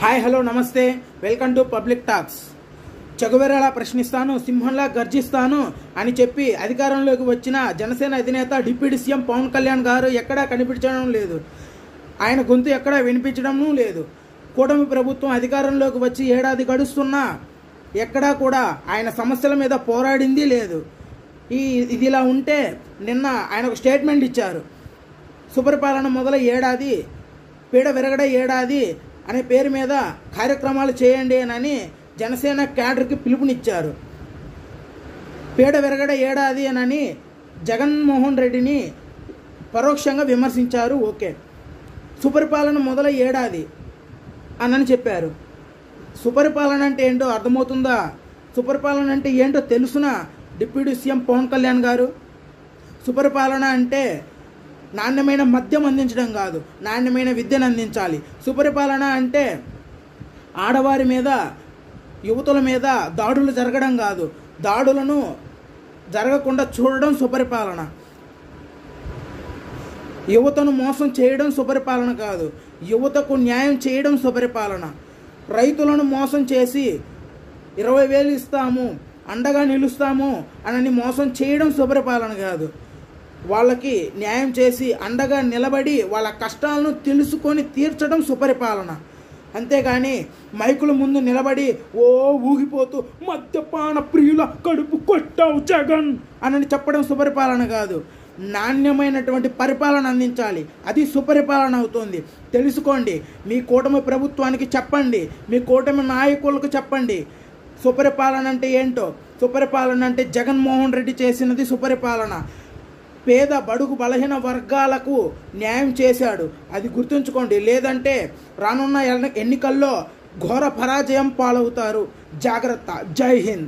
Hi hello నమస్తే welcome to public talks. చెగువెరలా ప్రశ్నిస్తాను, సింహంలా గర్జిస్తాను అని చెప్పి అధికారంలోకి వచ్చిన జనసేన అధినేత డిప్యూటీ సీఎం పవన్ కళ్యాణ్ గారు ఎక్కడా కనిపించడం లేదు. ఆయన గొంతు ఎక్కడా వినిపించడం లేదు. కూటమి ప్రభుత్వం అధికారంలోకి వచ్చి ఏడాది గడుస్తున్నా ఎక్కడా కూడా ఆయన సమస్యల మీద పోరాడింది లేదు. ఇది ఇలా ఉంటే నిన్న ఆయన ఒక స్టేట్మెంట్ ఇచ్చారు. సుపరిపాలన మొదల ఏడాది, పీడ విరగడ ఏడాది అనే పేరు మీద కార్యక్రమాలు చేయండి అని జనసేన క్యాడర్కి పిలుపునిచ్చారు. పీడ విరగడ ఏడాది అని జగన్మోహన్ రెడ్డిని పరోక్షంగా విమర్శించారు. ఓకే, సుపరిపాలన మొదల ఏడాది అని చెప్పారు. సుపరిపాలన అంటే ఏంటో అర్థమవుతుందా? సుపరిపాలన అంటే ఏంటో తెలుసునా డిప్యూటీ సీఎం పవన్ కళ్యాణ్ గారు? సుపరిపాలన అంటే నాణ్యమైన మద్యం అందించడం కాదు, నాణ్యమైన విద్యను అందించాలి. సుపరిపాలన అంటే ఆడవారి మీద, యువతుల మీద దాడులు జరగడం కాదు, దాడులను జరగకుండా చూడడం సుపరిపాలన. యువతను మోసం చేయడం సుపరిపాలన కాదు, యువతకు న్యాయం చేయడం సుపరిపాలన. రైతులను మోసం చేసి 20,000 ఇస్తాము, అండగా నిలుస్తాము అని మోసం చేయడం సుపరిపాలన కాదు. వాళ్ళకి న్యాయం చేసి అండగా నిలబడి వాళ్ళ కష్టాలను తెలుసుకొని తీర్చడం సుపరిపాలన. అంతేగాని మైకుల ముందు నిలబడి ఊగిపోతూ మద్యపాన ప్రియుల కడుపు కొట్టావు జగన్ అని చెప్పడం సుపరిపాలన కాదు. నాణ్యమైనటువంటి పరిపాలన అందించాలి, అది సుపరిపాలన అవుతుంది. తెలుసుకోండి, మీ కూటమి ప్రభుత్వానికి చెప్పండి, మీ కూటమి నాయకులకు చెప్పండి సుపరిపాలన అంటే ఏంటో. సుపరిపాలన అంటే జగన్మోహన్ రెడ్డి చేసినది సుపరిపాలన. పేద బడుగు బలహీన వర్గాలకు న్యాయం చేశాడు, అది గుర్తుంచుకోండి. లేదంటే రానున్న ఎన్నికల్లో ఘోర పరాజయం పాలవుతారు. జాగ్రత్త. జై హింద్.